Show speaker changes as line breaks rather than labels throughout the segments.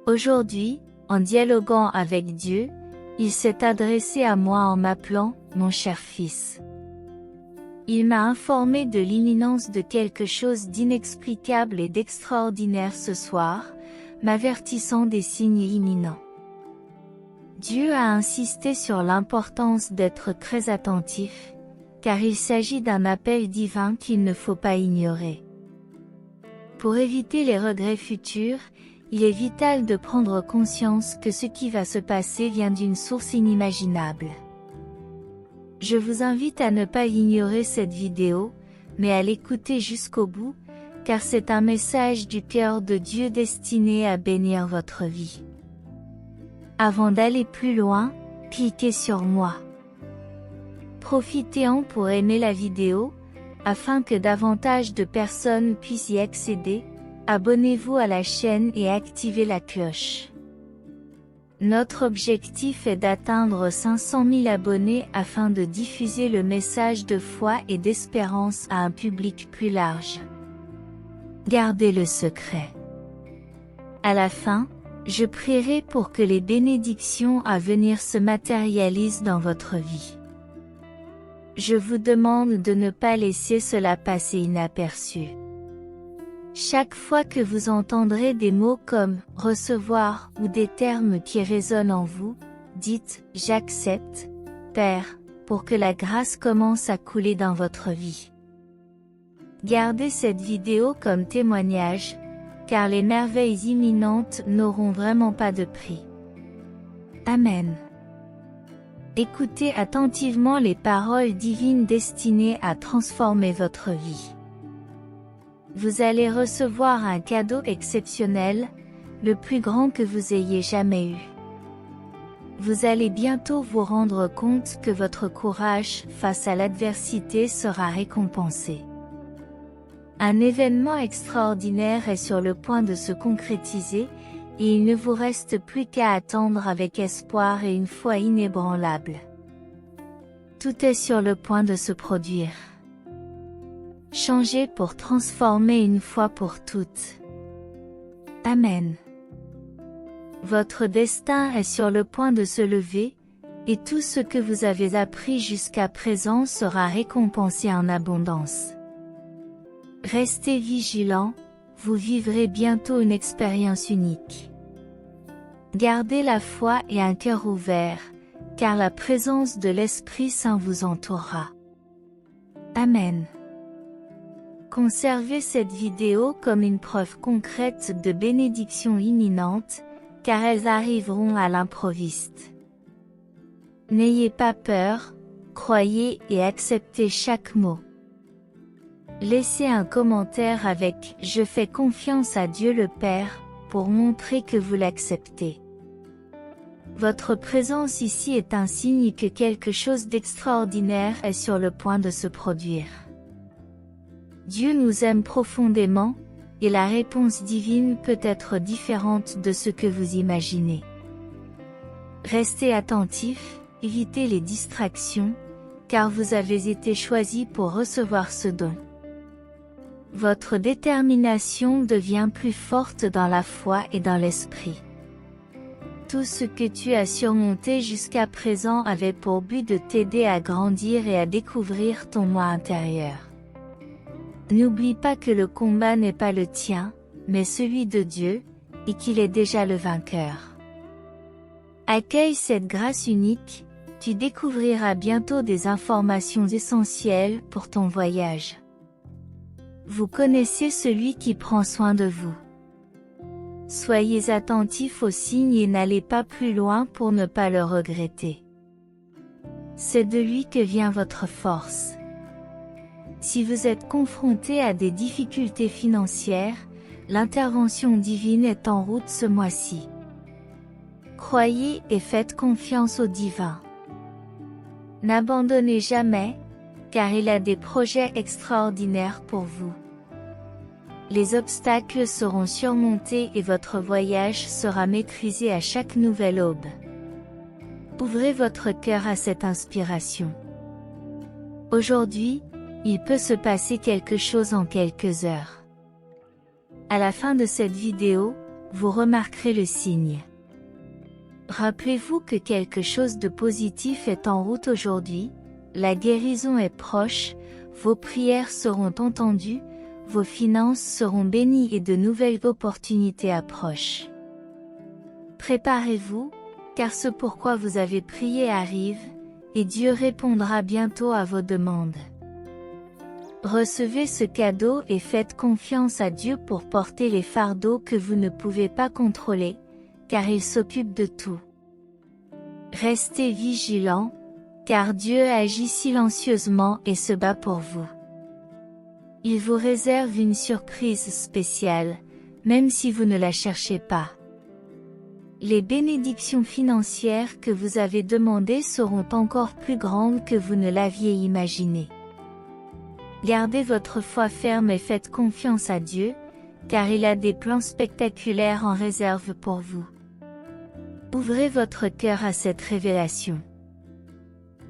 Aujourd'hui, en dialoguant avec Dieu, il s'est adressé à moi en m'appelant « mon cher fils ». Il m'a informé de l'imminence de quelque chose d'inexplicable et d'extraordinaire ce soir, m'avertissant des signes imminents. Dieu a insisté sur l'importance d'être très attentif, car il s'agit d'un appel divin qu'il ne faut pas ignorer. Pour éviter les regrets futurs, il est vital de prendre conscience que ce qui va se passer vient d'une source inimaginable. Je vous invite à ne pas ignorer cette vidéo, mais à l'écouter jusqu'au bout, car c'est un message du cœur de Dieu destiné à bénir votre vie. Avant d'aller plus loin, cliquez sur moi. Profitez-en pour aimer la vidéo, afin que davantage de personnes puissent y accéder. Abonnez-vous à la chaîne et activez la cloche. Notre objectif est d'atteindre 500 000 abonnés afin de diffuser le message de foi et d'espérance à un public plus large. Gardez le secret. À la fin, je prierai pour que les bénédictions à venir se matérialisent dans votre vie. Je vous demande de ne pas laisser cela passer inaperçu. Chaque fois que vous entendrez des mots comme « recevoir » ou des termes qui résonnent en vous, dites « j'accepte, Père », pour que la grâce commence à couler dans votre vie. Gardez cette vidéo comme témoignage, car les merveilles imminentes n'auront vraiment pas de prix. Amen. Écoutez attentivement les paroles divines destinées à transformer votre vie. Vous allez recevoir un cadeau exceptionnel, le plus grand que vous ayez jamais eu. Vous allez bientôt vous rendre compte que votre courage face à l'adversité sera récompensé. Un événement extraordinaire est sur le point de se concrétiser, et il ne vous reste plus qu'à attendre avec espoir et une foi inébranlable. Tout est sur le point de se produire. Changez pour transformer une fois pour toutes. Amen. Votre destin est sur le point de se lever, et tout ce que vous avez appris jusqu'à présent sera récompensé en abondance. Restez vigilants, vous vivrez bientôt une expérience unique. Gardez la foi et un cœur ouvert, car la présence de l'Esprit Saint vous entourera. Amen. Conservez cette vidéo comme une preuve concrète de bénédictions imminentes, car elles arriveront à l'improviste. N'ayez pas peur, croyez et acceptez chaque mot. Laissez un commentaire avec « Je fais confiance à Dieu le Père » pour montrer que vous l'acceptez. Votre présence ici est un signe que quelque chose d'extraordinaire est sur le point de se produire. Dieu nous aime profondément, et la réponse divine peut être différente de ce que vous imaginez. Restez attentifs, évitez les distractions, car vous avez été choisi pour recevoir ce don. Votre détermination devient plus forte dans la foi et dans l'esprit. Tout ce que tu as surmonté jusqu'à présent avait pour but de t'aider à grandir et à découvrir ton moi intérieur. N'oublie pas que le combat n'est pas le tien, mais celui de Dieu, et qu'il est déjà le vainqueur. Accueille cette grâce unique, tu découvriras bientôt des informations essentielles pour ton voyage. Vous connaissez celui qui prend soin de vous. Soyez attentifs aux signes et n'allez pas plus loin pour ne pas le regretter. C'est de lui que vient votre force. Si vous êtes confronté à des difficultés financières, l'intervention divine est en route ce mois-ci. Croyez et faites confiance au divin. N'abandonnez jamais, car il a des projets extraordinaires pour vous. Les obstacles seront surmontés et votre voyage sera maîtrisé à chaque nouvelle aube. Ouvrez votre cœur à cette inspiration. Aujourd'hui, il peut se passer quelque chose en quelques heures. À la fin de cette vidéo, vous remarquerez le signe. Rappelez-vous que quelque chose de positif est en route aujourd'hui, la guérison est proche, vos prières seront entendues, vos finances seront bénies et de nouvelles opportunités approchent. Préparez-vous, car ce pourquoi vous avez prié arrive, et Dieu répondra bientôt à vos demandes. Recevez ce cadeau et faites confiance à Dieu pour porter les fardeaux que vous ne pouvez pas contrôler, car il s'occupe de tout. Restez vigilants, car Dieu agit silencieusement et se bat pour vous. Il vous réserve une surprise spéciale, même si vous ne la cherchez pas. Les bénédictions financières que vous avez demandées seront encore plus grandes que vous ne l'aviez imaginé. Gardez votre foi ferme et faites confiance à Dieu, car il a des plans spectaculaires en réserve pour vous. Ouvrez votre cœur à cette révélation.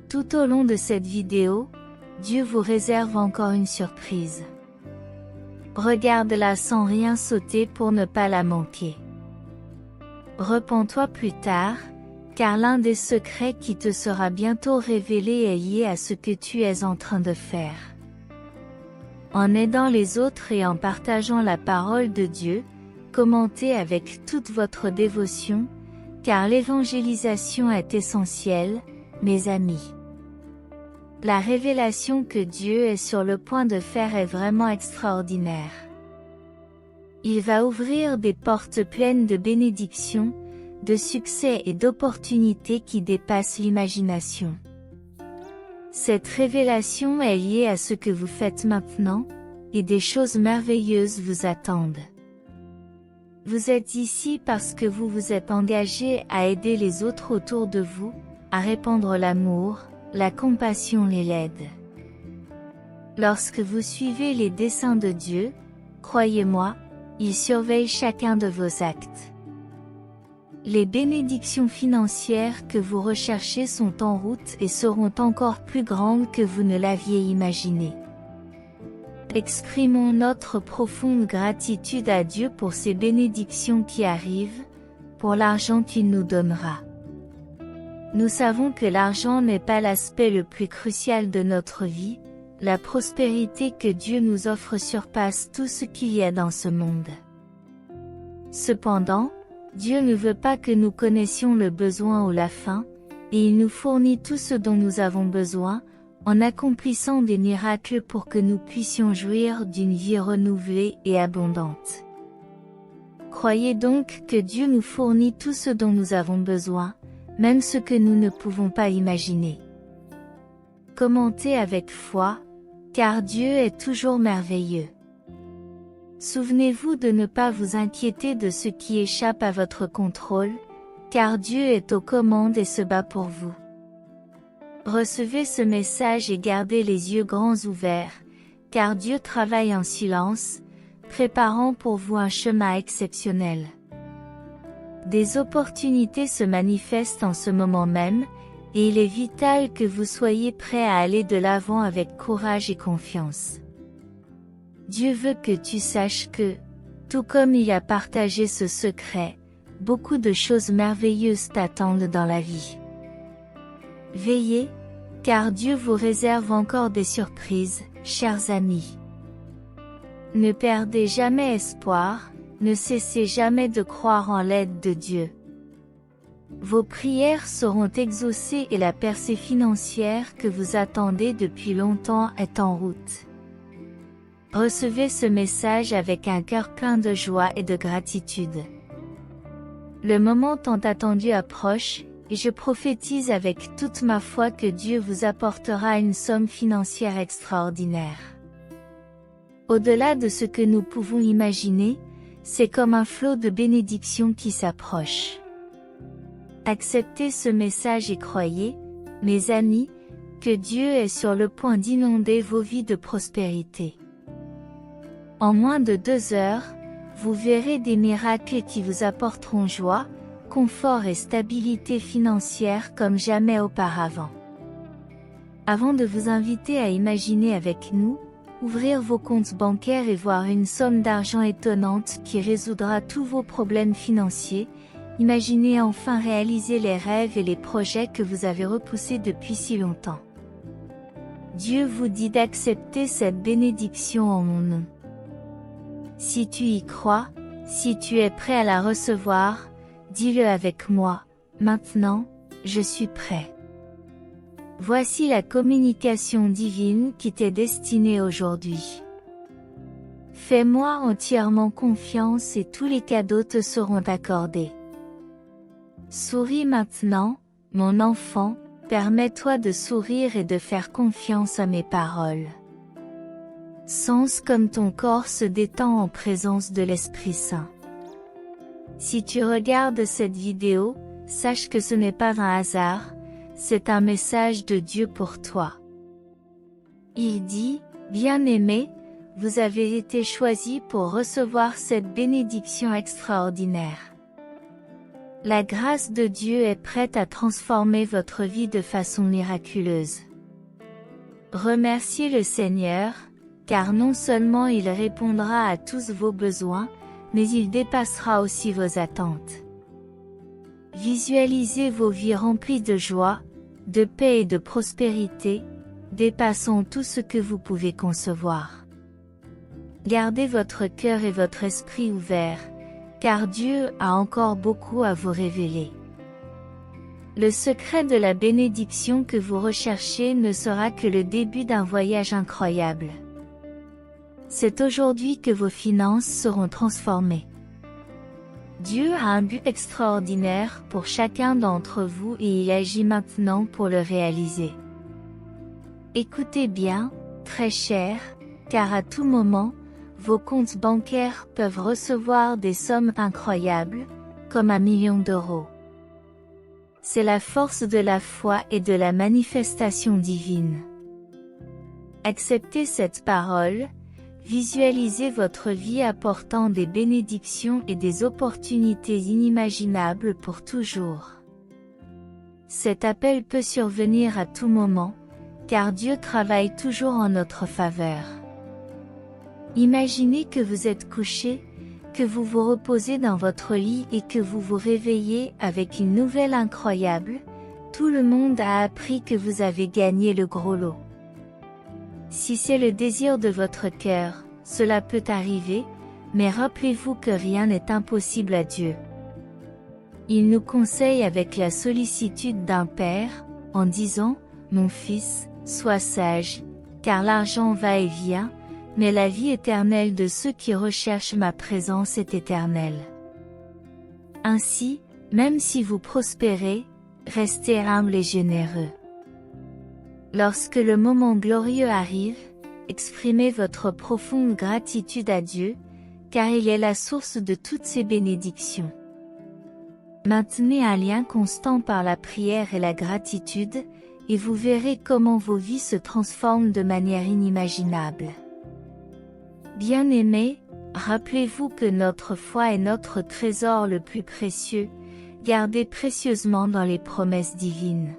Tout au long de cette vidéo, Dieu vous réserve encore une surprise. Regarde-la sans rien sauter pour ne pas la manquer. Repens-toi plus tard, car l'un des secrets qui te sera bientôt révélé est lié à ce que tu es en train de faire. En aidant les autres et en partageant la parole de Dieu, commentez avec toute votre dévotion, car l'évangélisation est essentielle, mes amis. La révélation que Dieu est sur le point de faire est vraiment extraordinaire. Il va ouvrir des portes pleines de bénédictions, de succès et d'opportunités qui dépassent l'imagination. Cette révélation est liée à ce que vous faites maintenant, et des choses merveilleuses vous attendent. Vous êtes ici parce que vous vous êtes engagé à aider les autres autour de vous, à répandre l'amour, la compassion et l'aide. Lorsque vous suivez les desseins de Dieu, croyez-moi, il surveille chacun de vos actes. Les bénédictions financières que vous recherchez sont en route et seront encore plus grandes que vous ne l'aviez imaginé. Exprimons notre profonde gratitude à Dieu pour ces bénédictions qui arrivent, pour l'argent qu'il nous donnera. Nous savons que l'argent n'est pas l'aspect le plus crucial de notre vie, la prospérité que Dieu nous offre surpasse tout ce qu'il y a dans ce monde. Cependant, Dieu ne veut pas que nous connaissions le besoin ou la faim, et il nous fournit tout ce dont nous avons besoin, en accomplissant des miracles pour que nous puissions jouir d'une vie renouvelée et abondante. Croyez donc que Dieu nous fournit tout ce dont nous avons besoin, même ce que nous ne pouvons pas imaginer. Commentez avec foi, car Dieu est toujours merveilleux. Souvenez-vous de ne pas vous inquiéter de ce qui échappe à votre contrôle, car Dieu est aux commandes et se bat pour vous. Recevez ce message et gardez les yeux grands ouverts, car Dieu travaille en silence, préparant pour vous un chemin exceptionnel. Des opportunités se manifestent en ce moment même, et il est vital que vous soyez prêts à aller de l'avant avec courage et confiance. Dieu veut que tu saches que, tout comme il a partagé ce secret, beaucoup de choses merveilleuses t'attendent dans la vie. Veillez, car Dieu vous réserve encore des surprises, chers amis. Ne perdez jamais espoir, ne cessez jamais de croire en l'aide de Dieu. Vos prières seront exaucées et la percée financière que vous attendez depuis longtemps est en route. Recevez ce message avec un cœur plein de joie et de gratitude. Le moment tant attendu approche, et je prophétise avec toute ma foi que Dieu vous apportera une somme financière extraordinaire. Au-delà de ce que nous pouvons imaginer, c'est comme un flot de bénédictions qui s'approche. Acceptez ce message et croyez, mes amis, que Dieu est sur le point d'inonder vos vies de prospérité. En moins de 2 heures, vous verrez des miracles qui vous apporteront joie, confort et stabilité financière comme jamais auparavant. Avant de vous inviter à imaginer avec nous, ouvrir vos comptes bancaires et voir une somme d'argent étonnante qui résoudra tous vos problèmes financiers. Imaginez enfin réaliser les rêves et les projets que vous avez repoussés depuis si longtemps. Dieu vous dit d'accepter cette bénédiction en mon nom. Si tu y crois, si tu es prêt à la recevoir, dis-le avec moi, maintenant, je suis prêt. Voici la communication divine qui t'est destinée aujourd'hui. Fais-moi entièrement confiance et tous les cadeaux te seront accordés. Souris maintenant, mon enfant, permets-toi de sourire et de faire confiance à mes paroles. Sens comme ton corps se détend en présence de l'Esprit Saint. Si tu regardes cette vidéo, sache que ce n'est pas un hasard, c'est un message de Dieu pour toi. Il dit, bien-aimé, vous avez été choisis pour recevoir cette bénédiction extraordinaire. La grâce de Dieu est prête à transformer votre vie de façon miraculeuse. Remerciez le Seigneur, car non seulement il répondra à tous vos besoins, mais il dépassera aussi vos attentes. Visualisez vos vies remplies de joie, de paix et de prospérité, dépassant tout ce que vous pouvez concevoir. Gardez votre cœur et votre esprit ouverts, car Dieu a encore beaucoup à vous révéler. Le secret de la bénédiction que vous recherchez ne sera que le début d'un voyage incroyable. C'est aujourd'hui que vos finances seront transformées. Dieu a un but extraordinaire pour chacun d'entre vous et il agit maintenant pour le réaliser. Écoutez bien, très cher, car à tout moment, vos comptes bancaires peuvent recevoir des sommes incroyables, comme 1 million d'euros. C'est la force de la foi et de la manifestation divine. Acceptez cette parole. Visualisez votre vie apportant des bénédictions et des opportunités inimaginables pour toujours. Cet appel peut survenir à tout moment, car Dieu travaille toujours en notre faveur. Imaginez que vous êtes couché, que vous vous reposez dans votre lit et que vous vous réveillez avec une nouvelle incroyable. Tout le monde a appris que vous avez gagné le gros lot. Si c'est le désir de votre cœur, cela peut arriver, mais rappelez-vous que rien n'est impossible à Dieu. Il nous conseille avec la sollicitude d'un père, en disant, « Mon fils, sois sage, car l'argent va et vient, mais la vie éternelle de ceux qui recherchent ma présence est éternelle. » Ainsi, même si vous prospérez, restez humble et généreux. Lorsque le moment glorieux arrive, exprimez votre profonde gratitude à Dieu, car il est la source de toutes ces bénédictions. Maintenez un lien constant par la prière et la gratitude, et vous verrez comment vos vies se transforment de manière inimaginable. Bien-aimés, rappelez-vous que notre foi est notre trésor le plus précieux, gardé précieusement dans les promesses divines.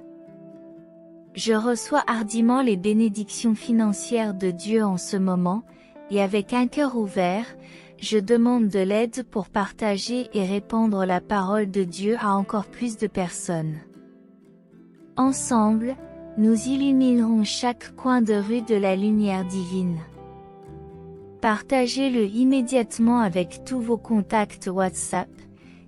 Je reçois hardiment les bénédictions financières de Dieu en ce moment, et avec un cœur ouvert, je demande de l'aide pour partager et répandre la parole de Dieu à encore plus de personnes. Ensemble, nous illuminerons chaque coin de rue de la lumière divine. Partagez-le immédiatement avec tous vos contacts WhatsApp,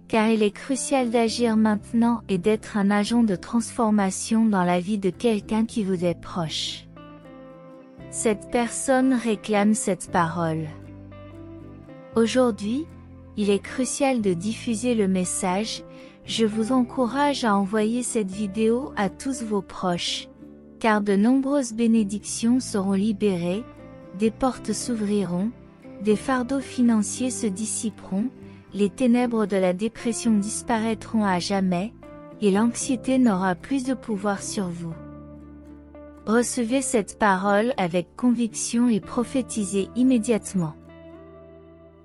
car il est crucial d'agir maintenant et d'être un agent de transformation dans la vie de quelqu'un qui vous est proche. Cette personne réclame cette parole. Aujourd'hui, il est crucial de diffuser le message. Je vous encourage à envoyer cette vidéo à tous vos proches, car de nombreuses bénédictions seront libérées, des portes s'ouvriront, des fardeaux financiers se dissiperont, les ténèbres de la dépression disparaîtront à jamais, et l'anxiété n'aura plus de pouvoir sur vous. Recevez cette parole avec conviction et prophétisez immédiatement.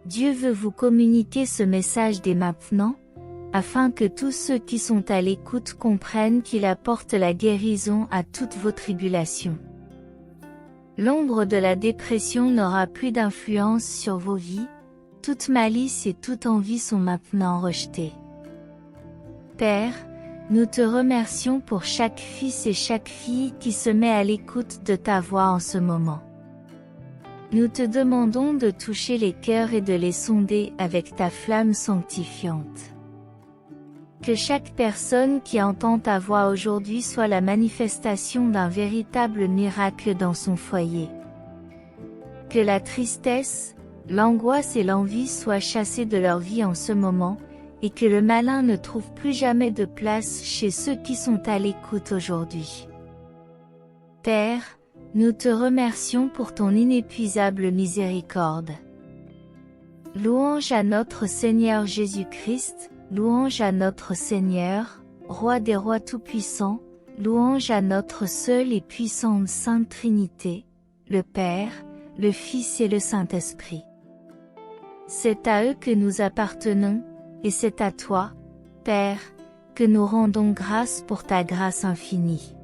Dieu veut vous communiquer ce message dès maintenant, afin que tous ceux qui sont à l'écoute comprennent qu'il apporte la guérison à toutes vos tribulations. L'ombre de la dépression n'aura plus d'influence sur vos vies, toute malice et toute envie sont maintenant rejetées. Père, nous te remercions pour chaque fils et chaque fille qui se met à l'écoute de ta voix en ce moment. Nous te demandons de toucher les cœurs et de les sonder avec ta flamme sanctifiante. Que chaque personne qui entend ta voix aujourd'hui soit la manifestation d'un véritable miracle dans son foyer. Que la tristesse, l'angoisse et l'envie soient chassées de leur vie en ce moment, et que le malin ne trouve plus jamais de place chez ceux qui sont à l'écoute aujourd'hui. Père, nous te remercions pour ton inépuisable miséricorde. Louange à notre Seigneur Jésus-Christ, louange à notre Seigneur, Roi des rois tout-puissants, louange à notre seule et puissante Sainte Trinité, le Père, le Fils et le Saint-Esprit. C'est à eux que nous appartenons, et c'est à toi, Père, que nous rendons grâce pour ta grâce infinie.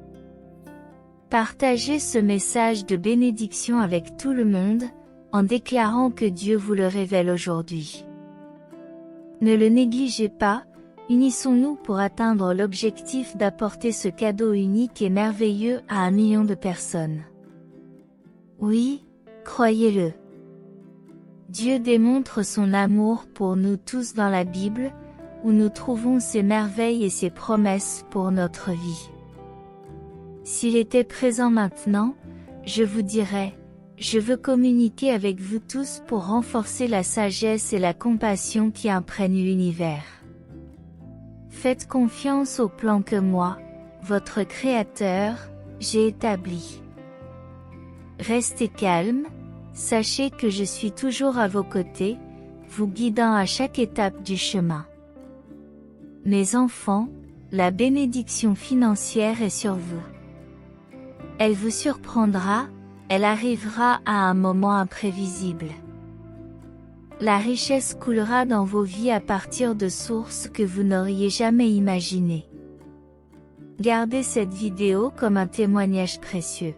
Partagez ce message de bénédiction avec tout le monde, en déclarant que Dieu vous le révèle aujourd'hui. Ne le négligez pas, unissons-nous pour atteindre l'objectif d'apporter ce cadeau unique et merveilleux à 1 million de personnes. Oui, croyez-le. Dieu démontre son amour pour nous tous dans la Bible, où nous trouvons ses merveilles et ses promesses pour notre vie. S'il était présent maintenant, je vous dirais, je veux communiquer avec vous tous pour renforcer la sagesse et la compassion qui imprègnent l'univers. Faites confiance au plan que moi, votre Créateur, j'ai établi. Restez calme, sachez que je suis toujours à vos côtés, vous guidant à chaque étape du chemin. Mes enfants, la bénédiction financière est sur vous. Elle vous surprendra, elle arrivera à un moment imprévisible. La richesse coulera dans vos vies à partir de sources que vous n'auriez jamais imaginées. Gardez cette vidéo comme un témoignage précieux.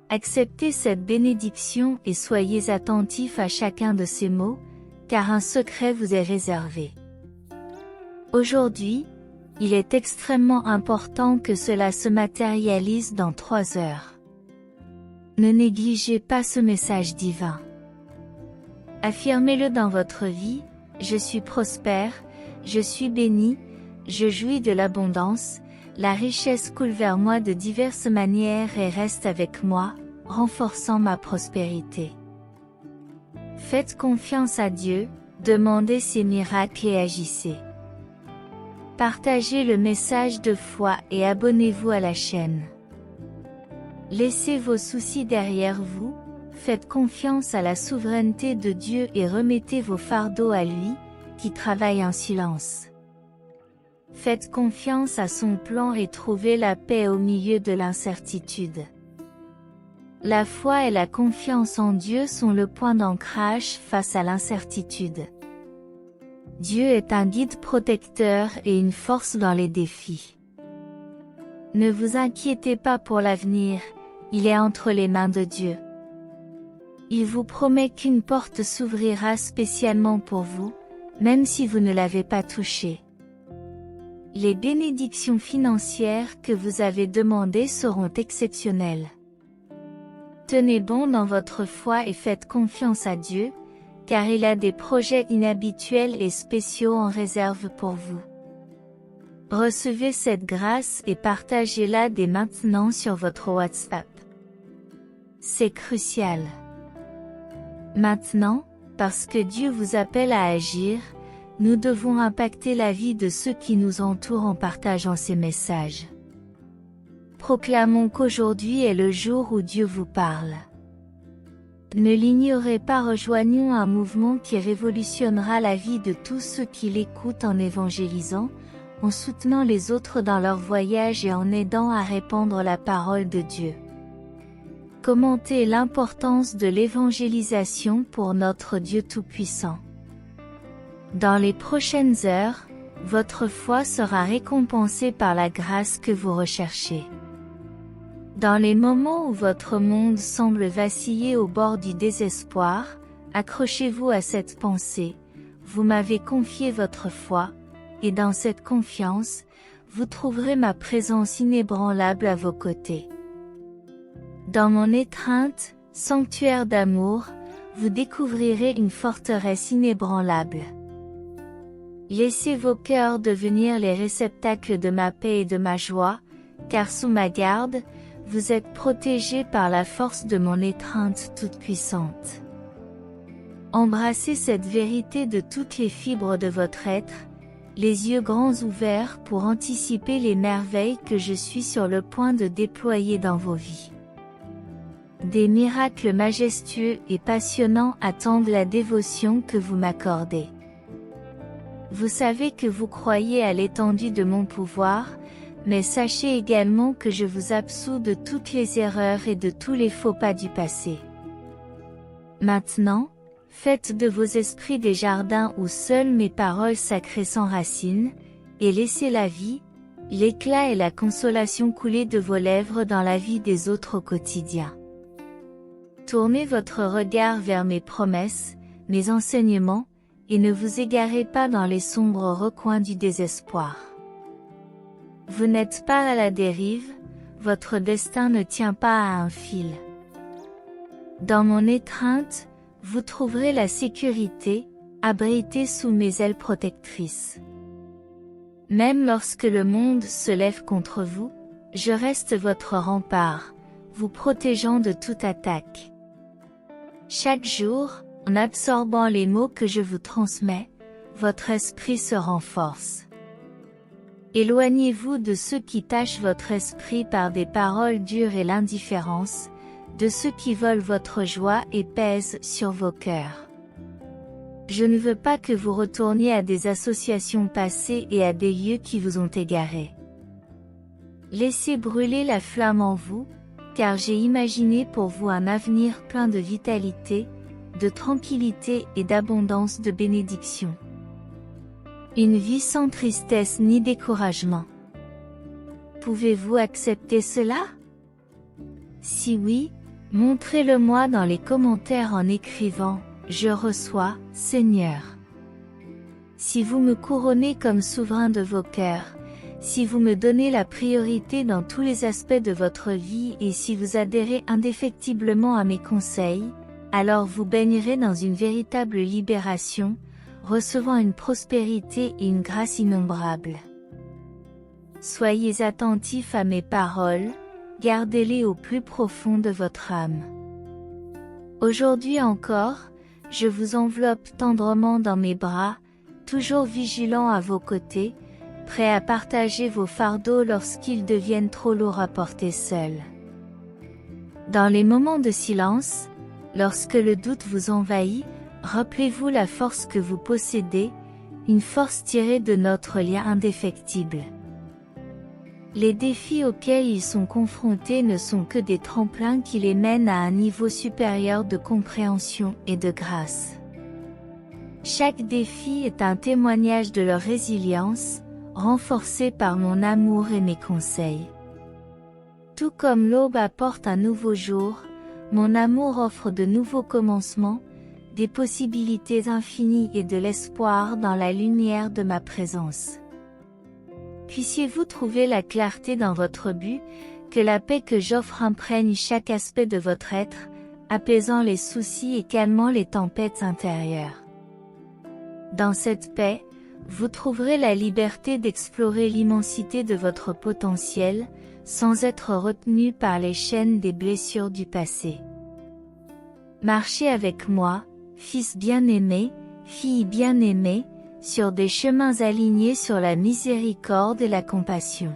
Acceptez cette bénédiction et soyez attentifs à chacun de ces mots, car un secret vous est réservé. Aujourd'hui, il est extrêmement important que cela se matérialise dans 3 heures. Ne négligez pas ce message divin. Affirmez-le dans votre vie, je suis prospère, je suis béni, je jouis de l'abondance, la richesse coule vers moi de diverses manières et reste avec moi, renforçant ma prospérité. Faites confiance à Dieu, demandez ses miracles et agissez. Partagez le message de foi et abonnez-vous à la chaîne. Laissez vos soucis derrière vous, faites confiance à la souveraineté de Dieu et remettez vos fardeaux à lui, qui travaille en silence. Faites confiance à son plan et trouvez la paix au milieu de l'incertitude. La foi et la confiance en Dieu sont le point d'ancrage face à l'incertitude. Dieu est un guide protecteur et une force dans les défis. Ne vous inquiétez pas pour l'avenir, il est entre les mains de Dieu. Il vous promet qu'une porte s'ouvrira spécialement pour vous, même si vous ne l'avez pas touchée. Les bénédictions financières que vous avez demandées seront exceptionnelles. Tenez bon dans votre foi et faites confiance à Dieu, car il a des projets inhabituels et spéciaux en réserve pour vous. Recevez cette grâce et partagez-la dès maintenant sur votre WhatsApp. C'est crucial. Maintenant, parce que Dieu vous appelle à agir, nous devons impacter la vie de ceux qui nous entourent en partageant ces messages. Proclamons qu'aujourd'hui est le jour où Dieu vous parle. Ne l'ignorez pas, rejoignons un mouvement qui révolutionnera la vie de tous ceux qui l'écoutent en évangélisant, en soutenant les autres dans leur voyage et en aidant à répandre la parole de Dieu. Commentez l'importance de l'évangélisation pour notre Dieu Tout-Puissant. Dans les prochaines heures, votre foi sera récompensée par la grâce que vous recherchez. Dans les moments où votre monde semble vaciller au bord du désespoir, accrochez-vous à cette pensée: vous m'avez confié votre foi, et dans cette confiance, vous trouverez ma présence inébranlable à vos côtés. Dans mon étreinte, sanctuaire d'amour, vous découvrirez une forteresse inébranlable. Laissez vos cœurs devenir les réceptacles de ma paix et de ma joie, car sous ma garde, vous êtes protégés par la force de mon étreinte toute puissante. Embrassez cette vérité de toutes les fibres de votre être, les yeux grands ouverts pour anticiper les merveilles que je suis sur le point de déployer dans vos vies. Des miracles majestueux et passionnants attendent la dévotion que vous m'accordez. Vous savez que vous croyez à l'étendue de mon pouvoir, mais sachez également que je vous absous de toutes les erreurs et de tous les faux pas du passé. Maintenant, faites de vos esprits des jardins où seules mes paroles sacrées s'enracinent, et laissez la vie, l'éclat et la consolation couler de vos lèvres dans la vie des autres au quotidien. Tournez votre regard vers mes promesses, mes enseignements, et ne vous égarez pas dans les sombres recoins du désespoir. Vous n'êtes pas à la dérive, votre destin ne tient pas à un fil. Dans mon étreinte, vous trouverez la sécurité, abritée sous mes ailes protectrices. Même lorsque le monde se lève contre vous, je reste votre rempart, vous protégeant de toute attaque. Chaque jour, en absorbant les mots que je vous transmets, votre esprit se renforce. Éloignez-vous de ceux qui tachent votre esprit par des paroles dures et l'indifférence, de ceux qui volent votre joie et pèsent sur vos cœurs. Je ne veux pas que vous retourniez à des associations passées et à des lieux qui vous ont égaré. Laissez brûler la flamme en vous, car j'ai imaginé pour vous un avenir plein de vitalité, de tranquillité et d'abondance de bénédictions. Une vie sans tristesse ni découragement. Pouvez-vous accepter cela? Si oui, montrez-le-moi dans les commentaires en écrivant « Je reçois, Seigneur ». Si vous me couronnez comme souverain de vos cœurs, si vous me donnez la priorité dans tous les aspects de votre vie et si vous adhérez indéfectiblement à mes conseils, alors vous baignerez dans une véritable libération, recevant une prospérité et une grâce innombrables. Soyez attentifs à mes paroles, gardez-les au plus profond de votre âme. Aujourd'hui encore, je vous enveloppe tendrement dans mes bras, toujours vigilant à vos côtés, prêt à partager vos fardeaux lorsqu'ils deviennent trop lourds à porter seul. Dans les moments de silence, lorsque le doute vous envahit, rappelez-vous la force que vous possédez, une force tirée de notre lien indéfectible. Les défis auxquels ils sont confrontés ne sont que des tremplins qui les mènent à un niveau supérieur de compréhension et de grâce. Chaque défi est un témoignage de leur résilience, renforcé par mon amour et mes conseils. Tout comme l'aube apporte un nouveau jour, mon amour offre de nouveaux commencements, des possibilités infinies et de l'espoir dans la lumière de ma présence. Puissiez-vous trouver la clarté dans votre but, que la paix que j'offre imprègne chaque aspect de votre être, apaisant les soucis et calmant les tempêtes intérieures. Dans cette paix, vous trouverez la liberté d'explorer l'immensité de votre potentiel, sans être retenu par les chaînes des blessures du passé. Marchez avec moi, fils bien-aimé, fille bien-aimée, sur des chemins alignés sur la miséricorde et la compassion.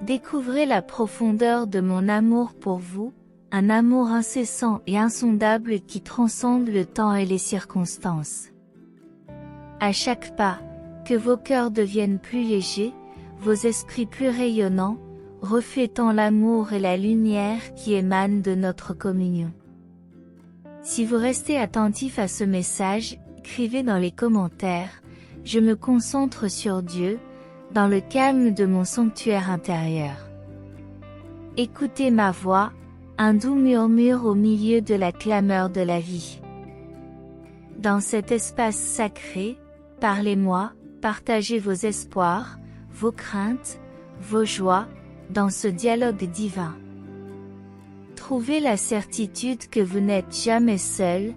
Découvrez la profondeur de mon amour pour vous, un amour incessant et insondable qui transcende le temps et les circonstances. À chaque pas, que vos cœurs deviennent plus légers, vos esprits plus rayonnants, reflétant l'amour et la lumière qui émanent de notre communion. Si vous restez attentif à ce message, écrivez dans les commentaires, je me concentre sur Dieu, dans le calme de mon sanctuaire intérieur. Écoutez ma voix, un doux murmure au milieu de la clameur de la vie. Dans cet espace sacré, parlez-moi, partagez vos espoirs, vos craintes, vos joies, dans ce dialogue divin. Trouvez la certitude que vous n'êtes jamais seul,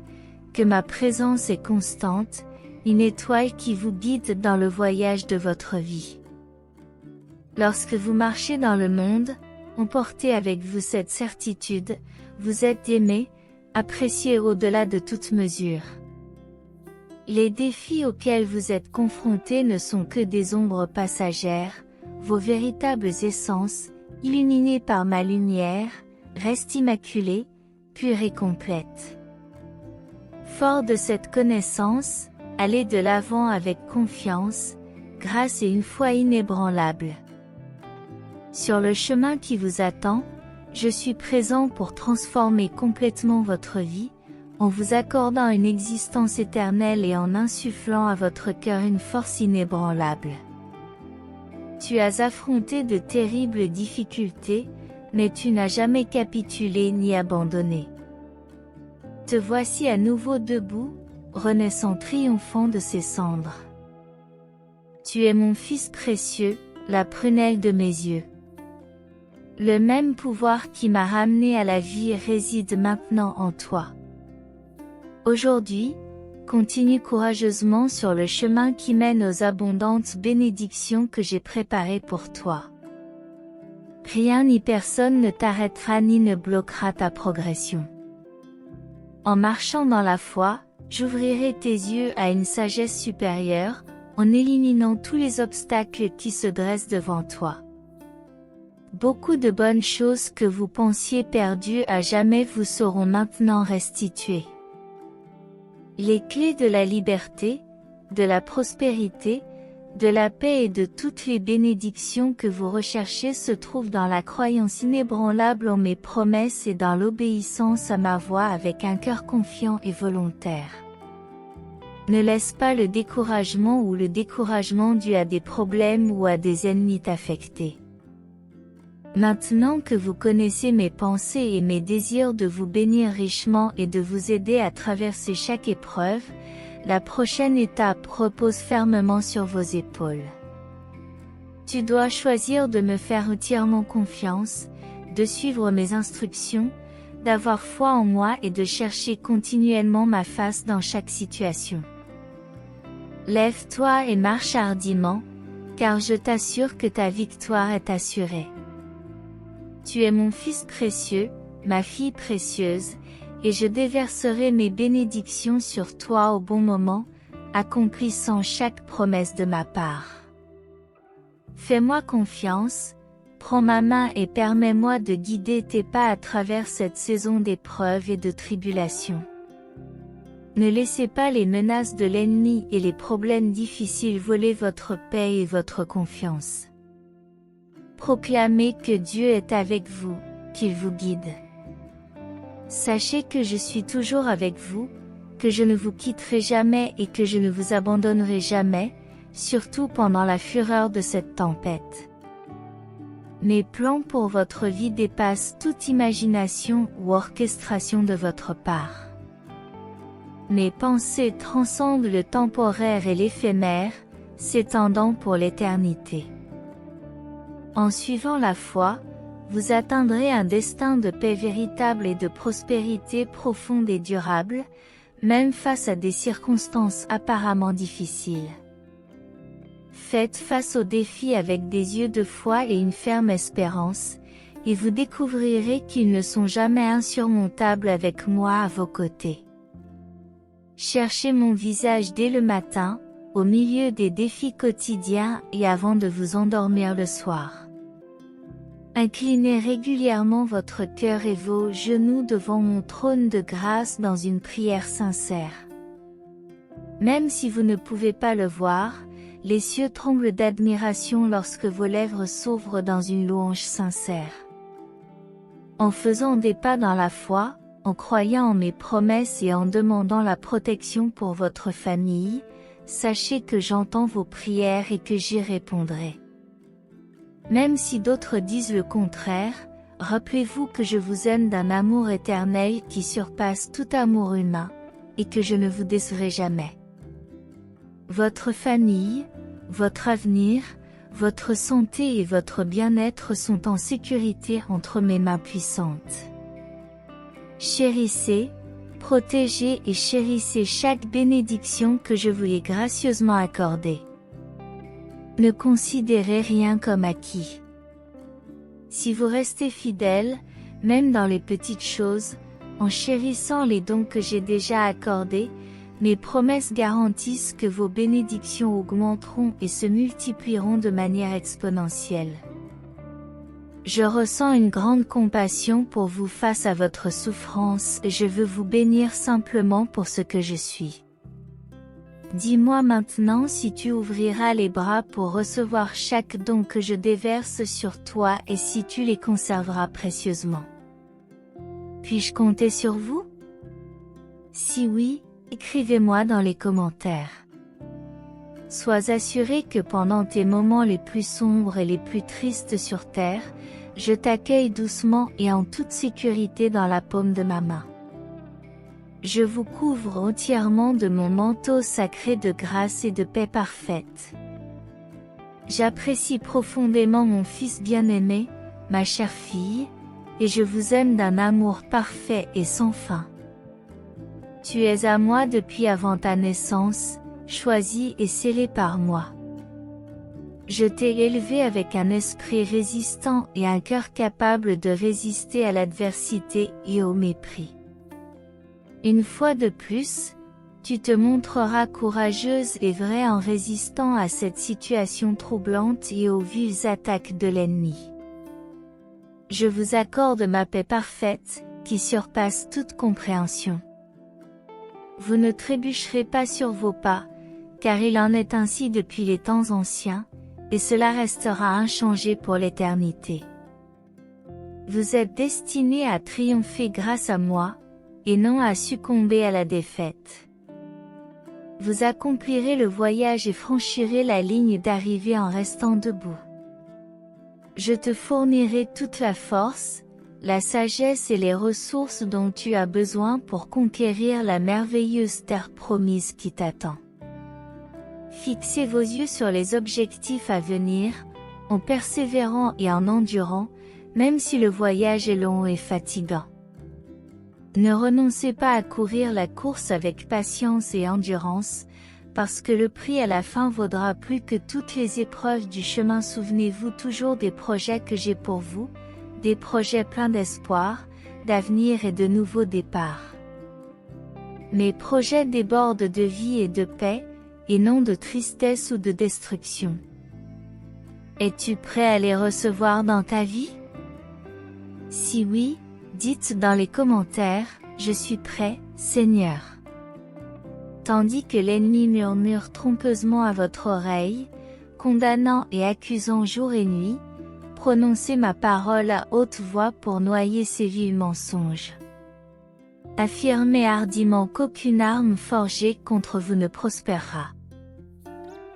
que ma présence est constante, une étoile qui vous guide dans le voyage de votre vie. Lorsque vous marchez dans le monde, emportez avec vous cette certitude, vous êtes aimé, apprécié au-delà de toute mesure. Les défis auxquels vous êtes confrontés ne sont que des ombres passagères, vos véritables essences, illuminées par ma lumière, restent immaculées, pures et complètes. Fort de cette connaissance, allez de l'avant avec confiance, grâce et une foi inébranlable. Sur le chemin qui vous attend, je suis présent pour transformer complètement votre vie, en vous accordant une existence éternelle et en insufflant à votre cœur une force inébranlable. Tu as affronté de terribles difficultés, mais tu n'as jamais capitulé ni abandonné. Te voici à nouveau debout, renaissant triomphant de ses cendres. Tu es mon fils précieux, la prunelle de mes yeux. Le même pouvoir qui m'a ramené à la vie réside maintenant en toi. Aujourd'hui, continue courageusement sur le chemin qui mène aux abondantes bénédictions que j'ai préparées pour toi. Rien ni personne ne t'arrêtera ni ne bloquera ta progression. En marchant dans la foi, j'ouvrirai tes yeux à une sagesse supérieure, en éliminant tous les obstacles qui se dressent devant toi. Beaucoup de bonnes choses que vous pensiez perdues à jamais vous seront maintenant restituées. Les clés de la liberté, de la prospérité, de la paix et de toutes les bénédictions que vous recherchez se trouvent dans la croyance inébranlable en mes promesses et dans l'obéissance à ma voix avec un cœur confiant et volontaire. Ne laisse pas le découragement ou le découragement dû à des problèmes ou à des ennemis t'affecter. Maintenant que vous connaissez mes pensées et mes désirs de vous bénir richement et de vous aider à traverser chaque épreuve, la prochaine étape repose fermement sur vos épaules. Tu dois choisir de me faire entièrement confiance, de suivre mes instructions, d'avoir foi en moi et de chercher continuellement ma face dans chaque situation. Lève-toi et marche hardiment, car je t'assure que ta victoire est assurée. Tu es mon fils précieux, ma fille précieuse, et je déverserai mes bénédictions sur toi au bon moment, accomplissant chaque promesse de ma part. Fais-moi confiance, prends ma main et permets-moi de guider tes pas à travers cette saison d'épreuves et de tribulations. Ne laissez pas les menaces de l'ennemi et les problèmes difficiles voler votre paix et votre confiance. Proclamez que Dieu est avec vous, qu'il vous guide. Sachez que je suis toujours avec vous, que je ne vous quitterai jamais et que je ne vous abandonnerai jamais, surtout pendant la fureur de cette tempête. Mes plans pour votre vie dépassent toute imagination ou orchestration de votre part. Mes pensées transcendent le temporaire et l'éphémère, s'étendant pour l'éternité. En suivant la foi, vous atteindrez un destin de paix véritable et de prospérité profonde et durable, même face à des circonstances apparemment difficiles. Faites face aux défis avec des yeux de foi et une ferme espérance, et vous découvrirez qu'ils ne sont jamais insurmontables avec moi à vos côtés. Cherchez mon visage dès le matin, au milieu des défis quotidiens et avant de vous endormir le soir. Inclinez régulièrement votre cœur et vos genoux devant mon trône de grâce dans une prière sincère. Même si vous ne pouvez pas le voir, les cieux tremblent d'admiration lorsque vos lèvres s'ouvrent dans une louange sincère. En faisant des pas dans la foi, en croyant en mes promesses et en demandant la protection pour votre famille, sachez que j'entends vos prières et que j'y répondrai. Même si d'autres disent le contraire, rappelez-vous que je vous aime d'un amour éternel qui surpasse tout amour humain, et que je ne vous décevrai jamais. Votre famille, votre avenir, votre santé et votre bien-être sont en sécurité entre mes mains puissantes. Chérissez, protégez et chérissez chaque bénédiction que je vous ai gracieusement accordée. Ne considérez rien comme acquis. Si vous restez fidèle, même dans les petites choses, en chérissant les dons que j'ai déjà accordés, mes promesses garantissent que vos bénédictions augmenteront et se multiplieront de manière exponentielle. Je ressens une grande compassion pour vous face à votre souffrance et je veux vous bénir simplement pour ce que je suis. Dis-moi maintenant si tu ouvriras les bras pour recevoir chaque don que je déverse sur toi et si tu les conserveras précieusement. Puis-je compter sur vous? Si oui, écrivez-moi dans les commentaires. Sois assuré que pendant tes moments les plus sombres et les plus tristes sur terre, je t'accueille doucement et en toute sécurité dans la paume de ma main. Je vous couvre entièrement de mon manteau sacré de grâce et de paix parfaite. J'apprécie profondément mon fils bien-aimé, ma chère fille, et je vous aime d'un amour parfait et sans fin. Tu es à moi depuis avant ta naissance, choisi et scellé par moi. Je t'ai élevé avec un esprit résistant et un cœur capable de résister à l'adversité et au mépris. Une fois de plus, tu te montreras courageuse et vraie en résistant à cette situation troublante et aux vives attaques de l'ennemi. Je vous accorde ma paix parfaite, qui surpasse toute compréhension. Vous ne trébucherez pas sur vos pas, car il en est ainsi depuis les temps anciens, et cela restera inchangé pour l'éternité. Vous êtes destinés à triompher grâce à moi, et non à succomber à la défaite. Vous accomplirez le voyage et franchirez la ligne d'arrivée en restant debout. Je te fournirai toute la force, la sagesse et les ressources dont tu as besoin pour conquérir la merveilleuse terre promise qui t'attend. Fixez vos yeux sur les objectifs à venir, en persévérant et en endurant, même si le voyage est long et fatigant. Ne renoncez pas à courir la course avec patience et endurance, parce que le prix à la fin vaudra plus que toutes les épreuves du chemin. Souvenez-vous toujours des projets que j'ai pour vous, des projets pleins d'espoir, d'avenir et de nouveaux départs. Mes projets débordent de vie et de paix, et non de tristesse ou de destruction. Es-tu prêt à les recevoir dans ta vie? Si oui, dites dans les commentaires, je suis prêt, Seigneur. Tandis que l'ennemi murmure trompeusement à votre oreille, condamnant et accusant jour et nuit, prononcez ma parole à haute voix pour noyer ces vils mensonges. Affirmez hardiment qu'aucune arme forgée contre vous ne prospérera.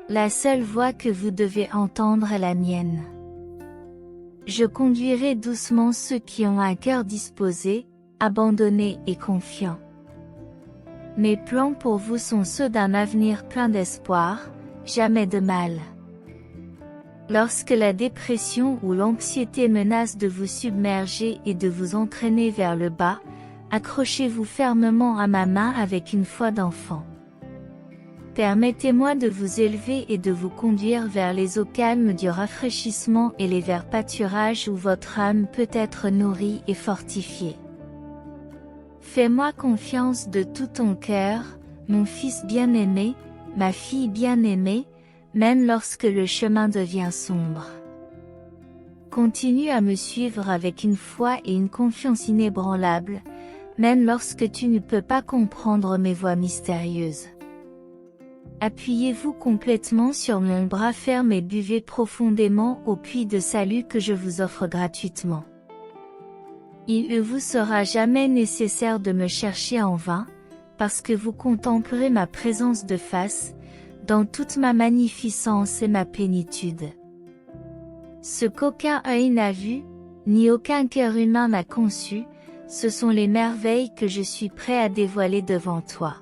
La seule voix que vous devez entendre est la mienne. Je conduirai doucement ceux qui ont un cœur disposé, abandonné et confiant. Mes plans pour vous sont ceux d'un avenir plein d'espoir, jamais de mal. Lorsque la dépression ou l'anxiété menace de vous submerger et de vous entraîner vers le bas, accrochez-vous fermement à ma main avec une foi d'enfant. Permettez-moi de vous élever et de vous conduire vers les eaux calmes du rafraîchissement et les verts pâturages où votre âme peut être nourrie et fortifiée. Fais-moi confiance de tout ton cœur, mon fils bien-aimé, ma fille bien-aimée, même lorsque le chemin devient sombre. Continue à me suivre avec une foi et une confiance inébranlables, même lorsque tu ne peux pas comprendre mes voies mystérieuses. Appuyez-vous complètement sur mon bras ferme et buvez profondément au puits de salut que je vous offre gratuitement. Il ne vous sera jamais nécessaire de me chercher en vain, parce que vous contemplerez ma présence de face, dans toute ma magnificence et ma plénitude. Ce qu'aucun œil n'a vu, ni aucun cœur humain n'a conçu, ce sont les merveilles que je suis prêt à dévoiler devant toi.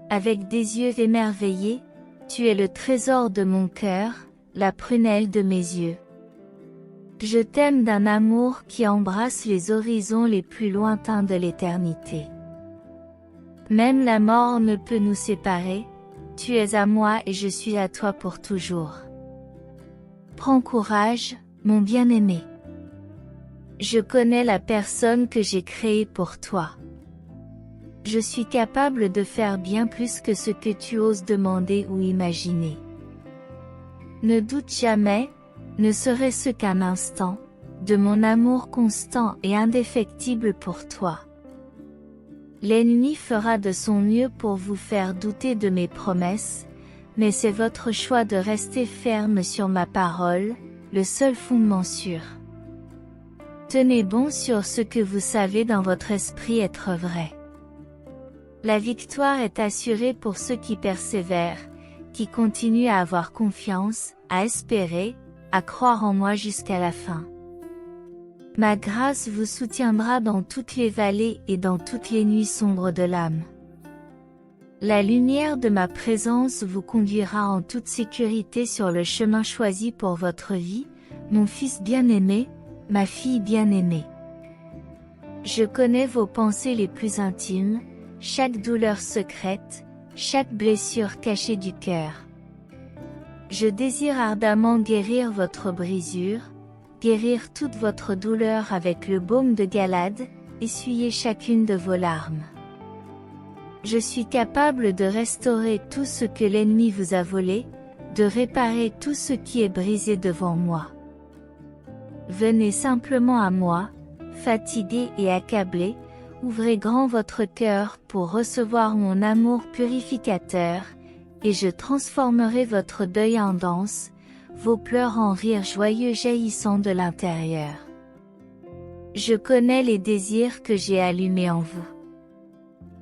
Avec des yeux émerveillés, tu es le trésor de mon cœur, la prunelle de mes yeux. Je t'aime d'un amour qui embrasse les horizons les plus lointains de l'éternité. Même la mort ne peut nous séparer, tu es à moi et je suis à toi pour toujours. Prends courage, mon bien-aimé. Je connais la personne que j'ai créée pour toi. Je suis capable de faire bien plus que ce que tu oses demander ou imaginer. Ne doute jamais, ne serait-ce qu'un instant, de mon amour constant et indéfectible pour toi. L'ennemi fera de son mieux pour vous faire douter de mes promesses, mais c'est votre choix de rester ferme sur ma parole, le seul fondement sûr. Tenez bon sur ce que vous savez dans votre esprit être vrai. La victoire est assurée pour ceux qui persévèrent, qui continuent à avoir confiance, à espérer, à croire en moi jusqu'à la fin. Ma grâce vous soutiendra dans toutes les vallées et dans toutes les nuits sombres de l'âme. La lumière de ma présence vous conduira en toute sécurité sur le chemin choisi pour votre vie, mon fils bien-aimé, ma fille bien-aimée. Je connais vos pensées les plus intimes, chaque douleur secrète, chaque blessure cachée du cœur. Je désire ardemment guérir votre brisure, guérir toute votre douleur avec le baume de Galade, essuyer chacune de vos larmes. Je suis capable de restaurer tout ce que l'ennemi vous a volé, de réparer tout ce qui est brisé devant moi. Venez simplement à moi, fatigué et accablé, ouvrez grand votre cœur pour recevoir mon amour purificateur, et je transformerai votre deuil en danse, vos pleurs en rires joyeux jaillissant de l'intérieur. Je connais les désirs que j'ai allumés en vous.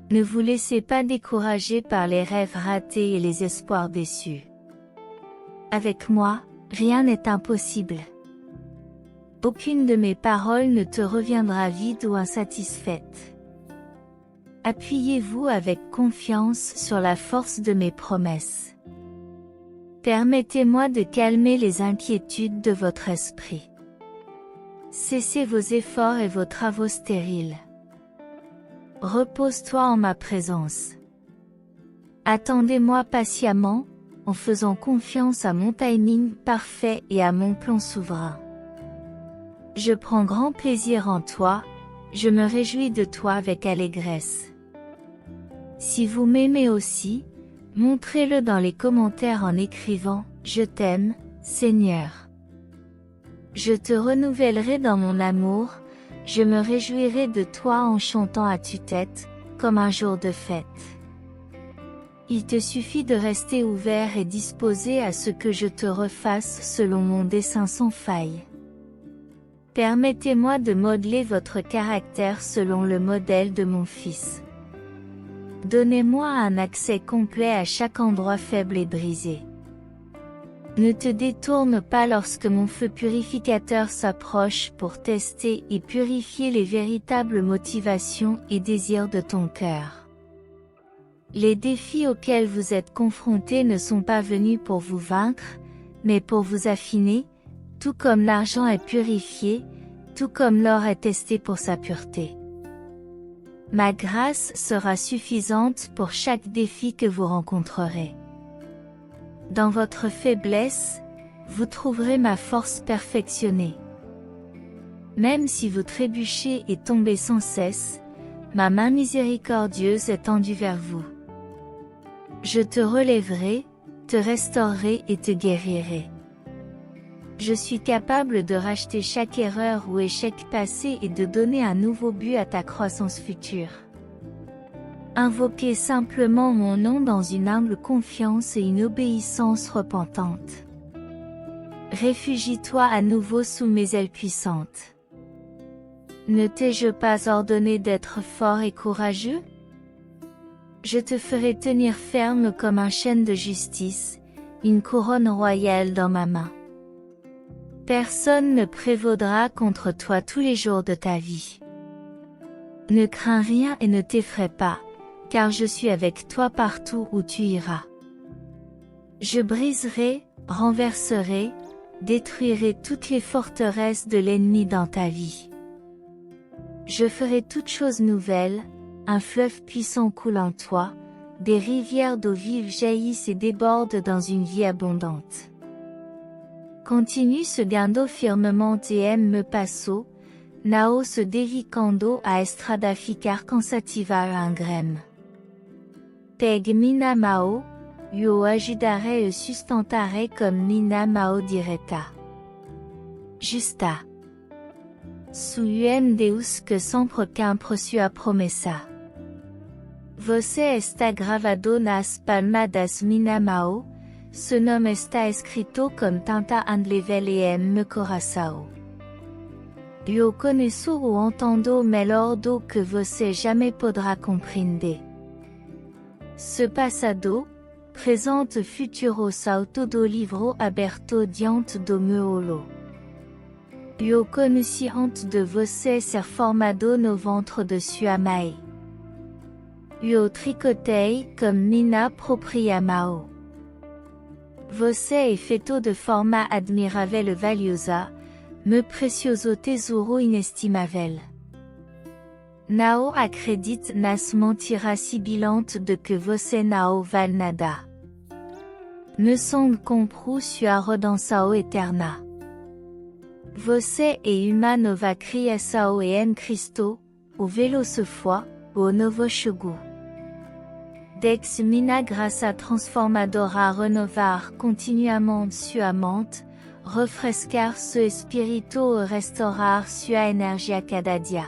Ne vous laissez pas décourager par les rêves ratés et les espoirs déçus. Avec moi, rien n'est impossible. Aucune de mes paroles ne te reviendra vide ou insatisfaite. Appuyez-vous avec confiance sur la force de mes promesses. Permettez-moi de calmer les inquiétudes de votre esprit. Cessez vos efforts et vos travaux stériles. Repose-toi en ma présence. Attendez-moi patiemment, en faisant confiance à mon timing parfait et à mon plan souverain. Je prends grand plaisir en toi, je me réjouis de toi avec allégresse. Si vous m'aimez aussi, montrez-le dans les commentaires en écrivant « Je t'aime, Seigneur ». Je te renouvellerai dans mon amour, je me réjouirai de toi en chantant à tue-tête, comme un jour de fête. Il te suffit de rester ouvert et disposé à ce que je te refasse selon mon dessein sans faille. Permettez-moi de modeler votre caractère selon le modèle de mon Fils. Donnez-moi un accès complet à chaque endroit faible et brisé. Ne te détourne pas lorsque mon feu purificateur s'approche pour tester et purifier les véritables motivations et désirs de ton cœur. Les défis auxquels vous êtes confrontés ne sont pas venus pour vous vaincre, mais pour vous affiner, tout comme l'argent est purifié, tout comme l'or est testé pour sa pureté. Ma grâce sera suffisante pour chaque défi que vous rencontrerez. Dans votre faiblesse, vous trouverez ma force perfectionnée. Même si vous trébuchez et tombez sans cesse, ma main miséricordieuse est tendue vers vous. Je te relèverai, te restaurerai et te guérirai. Je suis capable de racheter chaque erreur ou échec passé et de donner un nouveau but à ta croissance future. Invoquez simplement mon nom dans une humble confiance et une obéissance repentante. Réfugie-toi à nouveau sous mes ailes puissantes. Ne t'ai-je pas ordonné d'être fort et courageux? Je te ferai tenir ferme comme un chêne de justice, une couronne royale dans ma main. Personne ne prévaudra contre toi tous les jours de ta vie. Ne crains rien et ne t'effraie pas, car je suis avec toi partout où tu iras. Je briserai, renverserai, détruirai toutes les forteresses de l'ennemi dans ta vie. Je ferai toutes choses nouvelles, un fleuve puissant coule en toi, des rivières d'eau vive jaillissent et débordent dans une vie abondante. Continue seguindo firmemente e me passo, nao se dedicando a estrada ficar cansativa ingreme. Teg mina mao, yo ajudaré e sustentaré comme mina mao direta. Justa. Su Deus que sempre quem sua promessa. Você está gravado nas palmas minha mão, seu nome está escrito com tanta andlevel me coração. Eu conheço ou entendo melhor do que você jamais poderá compreender. Ce passado, presente futuro são todo livro aberto diante do meu olho. Eu consciente de você ser formado no ventre de sua mãe. Eu tricotei comme mina propria mao. Você é feito de forma admirável e valiosa, meu precioso tesouro inestimável. Não acredite nas mentiras sibilantes de que você não vale nada. Me sonde compru sua redenção eterna. Você é uma nova criação em Cristo, o velo se foi, o novo chegou. Dex mina graça transformadora a renovar continuamente sua mente, refrescar seu espírito e restaurar sua energia cada dia.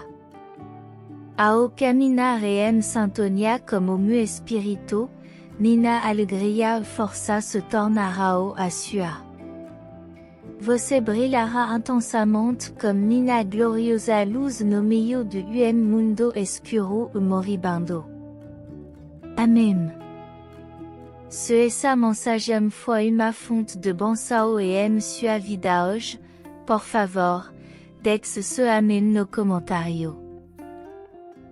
Ao caminhar em sintonia com o meu espírito, minha alegria e força se tornarão a sua. Você brilhará intensamente como minha gloriosa luz no meio de mundo escuro e moribundo. Amém. Se essa mensagem foi uma fonte de bênção em sua vida hoje, por favor, deixe seu amém no comentário.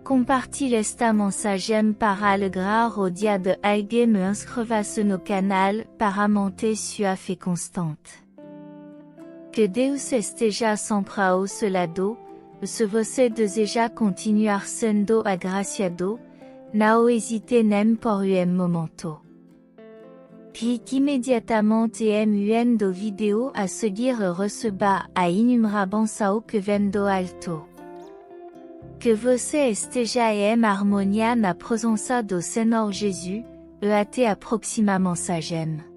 Compartilhe esta mensagem para alegrar o dia de alguém e inscreva-se no canal para manter sua fé constante. Que Deus esteja sempre ao seu lado, e se você deseja continuar sendo agraciado, não hesite nem por momento. Clique imediatamente em do vidéo a seguir e receba a inúmera bênção que vem do alto. Que você esteja em harmonia na presença do Senhor Jesus, e até a próxima mensagem.